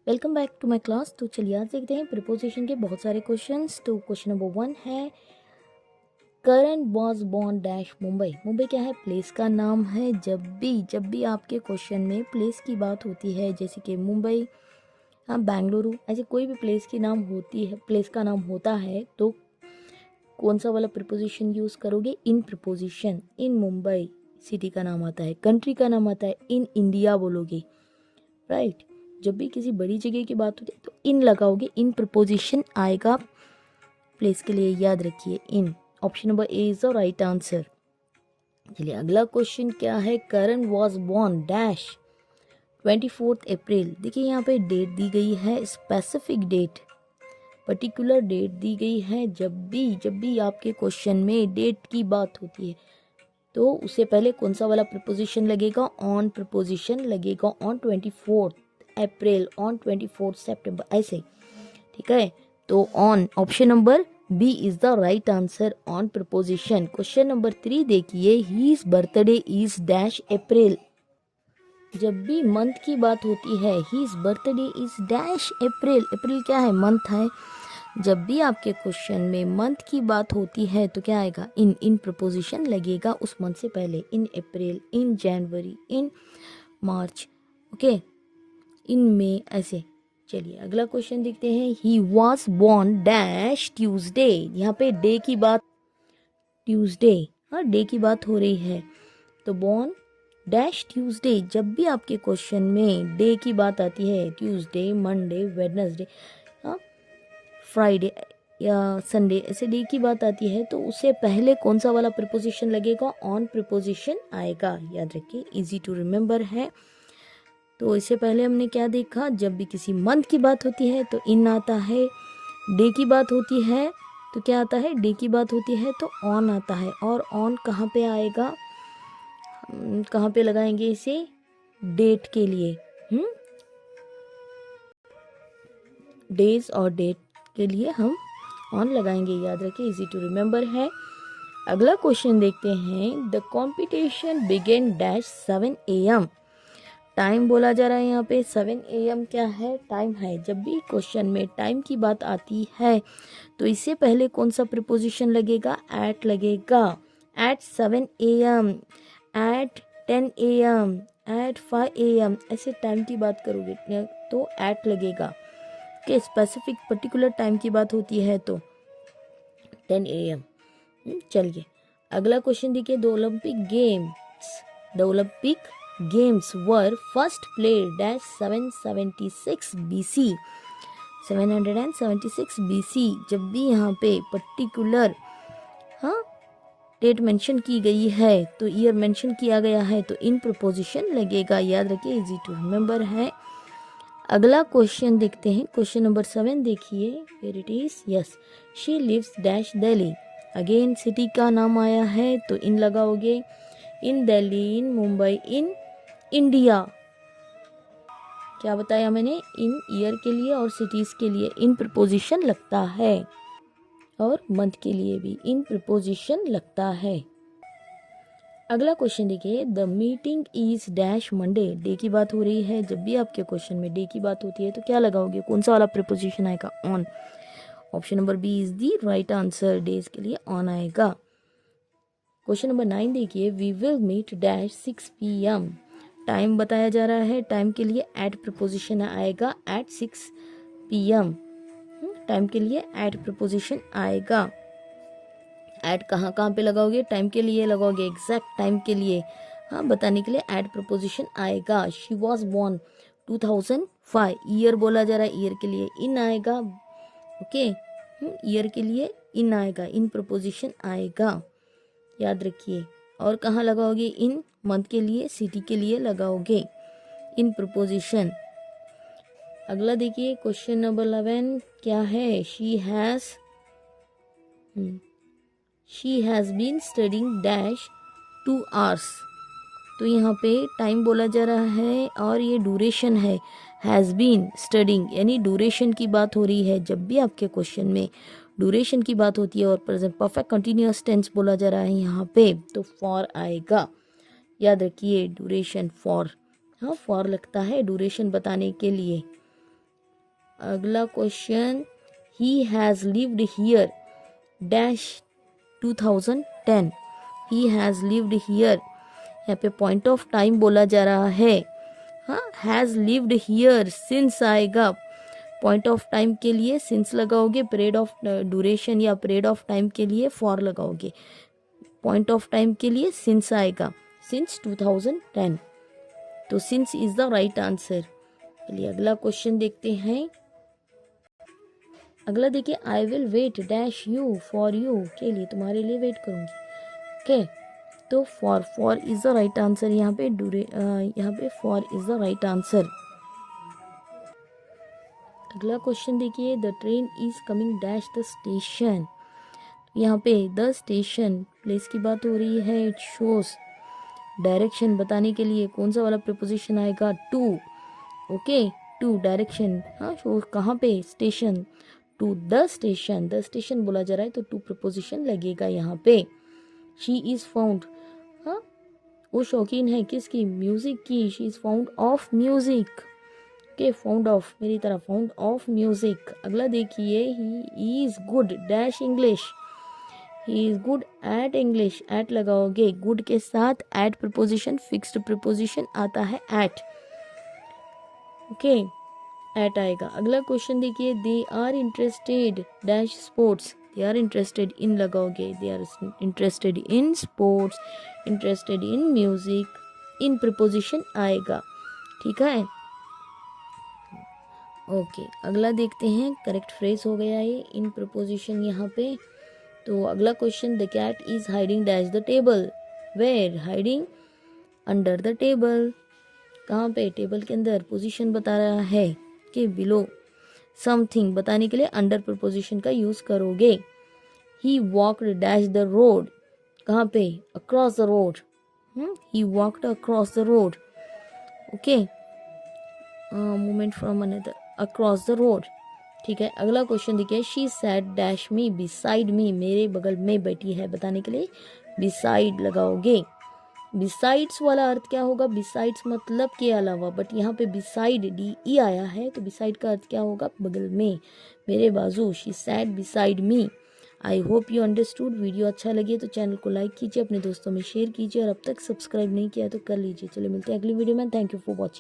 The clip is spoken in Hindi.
Welcome back to my class. तो चलिए आज देखते हैं प्रीपोजिशन के बहुत सारे क्वेश्चंस। तो क्वेश्चन नंबर 1 है Karan was born dash Mumbai. Mumbai क्या है? प्लेस का नाम है। जब भी आपके क्वेश्चन में प्लेस की बात होती है, जैसे कि मुंबई, हाँ, बेंगलुरु, ऐसे कोई भी प्लेस की नाम होती है, प्लेस का नाम होता है, तो कौन सा वाला प्रीपोजिशन यूज करोगे? इन प्रीपोजिशन। इन मुंबई सिटी का नाम आता है, कंट्री का नाम आता है, इन इंडिया बोलोगे, राइट। जब भी किसी बड़ी जगह की बात होती है तो इन लगाओगे, इन प्रपोजिशन आएगा प्लेस के लिए, याद रखिए in. Option number A is the right answer. चलिए अगला क्वेश्चन क्या है? करण वॉज बॉर्न डैश 24 अप्रैल। देखिए यहाँ पे डेट दी गई है, स्पेसिफिक डेट, पर्टिकुलर डेट दी गई है। जब भी आपके क्वेश्चन में डेट की बात होती है तो उससे पहले कौन सा वाला प्रपोजिशन लगेगा? ऑन प्रपोजिशन लगेगा। ऑन 24 अप्रैल, ऑन 24 सितंबर, ऐसे, ठीक है। तो on, option number B is the right answer, on preposition. Question number 3 देखिए, his birthday is dash April. जब भी मंथ की बात होती है, his birthday is dash April. April क्या है? मंथ है। जब भी आपके क्वेश्चन में मंथ की बात होती है तो क्या आएगा? इन प्रपोजिशन लगेगा उस मंथ से पहले। इन अप्रैल, इन जनवरी, इन मार्च, ओके, इन में, ऐसे। चलिए अगला क्वेश्चन देखते हैं। He was born dash Tuesday. यहाँ पे डे की बात, ट्यूसडे, हाँ, डे की बात हो रही है, तो बॉर्न डैश ट्यूसडे। जब भी आपके क्वेश्चन में डे की बात आती है, ट्यूसडे, मंडे, वेडनेसडे, हाँ, फ्राइडे या संडे, ऐसे डे की बात आती है तो उससे पहले कौन सा वाला प्रीपोजिशन लगेगा? ऑन प्रीपोजिशन आएगा, याद रखिए, इजी टू रिमेम्बर है। तो इससे पहले हमने क्या देखा? जब भी किसी मंथ की बात होती है तो इन आता है, डे की बात होती है तो क्या आता है? डे की बात होती है तो ऑन आता है। और ऑन कहाँ पे आएगा? कहाँ पे लगाएंगे इसे? डेट के लिए, डेज और डेट के लिए हम ऑन लगाएंगे, याद रखिए, इजी टू रिमेम्बर है। अगला क्वेश्चन देखते हैं। The competition began dash 7 AM। Time बोला जा रहा है यहाँ पे। 7 AM क्या है? टाइम है। जब भी क्वेश्चन में टाइम की बात आती है तो इससे पहले कौन सा प्रीपोजिशन लगेगा? एट लगेगा। At 7 AM, at 10 AM, at 5 AM, ऐसे टाइम की बात करोगे तो एट लगेगा। के स्पेसिफिक पर्टिकुलर टाइम की बात होती है तो 10 AM। चलिए अगला क्वेश्चन देखिए। The Olympic games were first played dash 776 BC। 776 BC। जब भी यहाँ पे पर्टिकुलर, हाँ, डेट मेंशन की गई है तो ईयर मेंशन किया गया है तो इन प्रपोजिशन लगेगा, याद रखिए, इजी टू रिमेम्बर है। अगला क्वेश्चन देखते हैं। क्वेश्चन नंबर 7 देखिए, where it is. Yes, she lives dash Delhi. Again city का नाम आया है तो इन लगाओगे। In Delhi, in Mumbai, in India. क्या बताया मैंने? इन ईयर के लिए और सिटीज के लिए इन प्रपोजिशन लगता है, और मंथ के लिए भी इन प्रपोजिशन लगता है। अगला क्वेश्चन देखिए। The meeting is dash Monday. Day की बात हो रही है। जब भी आपके क्वेश्चन में डे की बात होती है तो क्या लगाओगे? कौन सा वाला प्रीपोजिशन आएगा? On. Option number B is the right answer, days के लिए ऑन आएगा। क्वेश्चन नंबर 9 देखिए। We will meet dash 6 PM। Time बताया जा रहा है, टाइम के लिए एट प्रपोजिशन आएगा, एट 6 PM। टाइम के लिए एट प्रपोजिशन आएगा। ऐड कहाँ कहाँ पे लगाओगे? टाइम के लिए लगाओगे, एग्जैक्ट टाइम के लिए, हाँ, बताने के लिए ऐड प्रपोजिशन आएगा। She was born 2005। ईयर बोला जा रहा है, ईयर के लिए इन आएगा, ओके, ईयर के लिए इन आएगा, इन प्रपोजिशन आएगा, याद रखिए। और कहाँ लगाओगे? इन मंथ के लिए, सिटी के लिए लगाओगे इन प्रपोजिशन। अगला देखिए क्वेश्चन नंबर 11 क्या है? She has been studying dash 2 hours। तो यहाँ पे टाइम बोला जा रहा है और ये ड्यूरेशन है। हैज़ बीन स्टडिंग यानी ड्यूरेशन की बात हो रही है। जब भी आपके क्वेश्चन में ड्यूरेशन की बात होती है और प्रेजेंट परफेक्ट कंटिन्यूअस टेंस बोला जा रहा है यहाँ पे, तो फॉर आएगा, याद रखिए, ड्यूरेशन फॉर, हाँ, फॉर लगता है ड्यूरेशन बताने के लिए। अगला question, he has lived here dash 2010। He has lived here, यहाँ पे पॉइंट ऑफ टाइम बोला जा रहा है। हाँ, हैज़ लिव्ड हियर सिंस आएगा, पॉइंट ऑफ टाइम के लिए सिंस लगाओगे, पीरियड ऑफ ड्यूरेशन या पीरियड ऑफ टाइम के लिए फॉर लगाओगे, पॉइंट ऑफ टाइम के लिए सिंस आएगा, सिंस 2010। तो since is the right answer. चलिए अगला क्वेश्चन देखते हैं। अगला देखिए, I will wait dash you for you, के लिए तुम्हारे लिए वेट करूंगी। ओके, तो for is the right answer. यहाँ पे for is the right answer. अगला क्वेश्चन देखिए, the train is coming dash the station. यहाँ पे द स्टेशन प्लेस की बात हो रही है। इट शोज डायरेक्शन बताने के लिए कौन सा वाला प्रीपोजिशन आएगा, टू। ओके, टू डायरेक्शन, हाँ शो कहाँ पे, station, to the station, the station बोला जा रहा है तो टू प्रीपोजिशन लगेगा यहाँ पे। शी इज फाउंड, हाँ वो शौकीन है किसकी, म्यूजिक की। She is fond of music के, फाउंड ऑफ मेरी तरह, फाउंड ऑफ म्यूजिक। अगला देखिए, he is good dash English. He is good at English, at लगाओगे, गुड के साथ एट प्रीपोजिशन, फिक्स्ड प्रीपोजिशन आता है एट। ओके, एट आएगा। अगला क्वेश्चन देखिए, they are interested dash sports. They are interested in लगाओगे, they are interested in sports, interested in music, in preposition आएगा। ठीक है, ओके अगला देखते हैं। करेक्ट फ्रेज हो गया ये, इन प्रीपोजिशन यहाँ पे। तो अगला question, the cat is hiding dash the table. Where, hiding under the table, कहाँ पे, टेबल के अंदर। पोजीशन बता रहा है कि बिलो समथिंग बताने के लिए अंडर प्रीपोजिशन का यूज करोगे। ही वॉक्ड डैश द रोड, कहाँ पे, across the road. He walked across the road. Okay, movement from another, across the road. ठीक है, अगला क्वेश्चन देखिए, she set dash me beside me, मेरे बगल में बैठी है बताने के लिए बिसाइड लगाओगे। बिसाइड्स वाला अर्थ क्या होगा, बिसाइड्स मतलब के अलावा, बट यहाँ पे बिसाइड डी ई आया है तो बिसाइड का अर्थ क्या होगा, बगल में, मेरे बाजू। She set beside me. I hope you understood. Video अच्छा लगे तो चैनल को लाइक कीजिए, अपने दोस्तों में शेयर कीजिए, और अब तक सब्सक्राइब नहीं किया तो कर लीजिए। चलिए मिलते हैं अगली वीडियो में। Thank you for watching.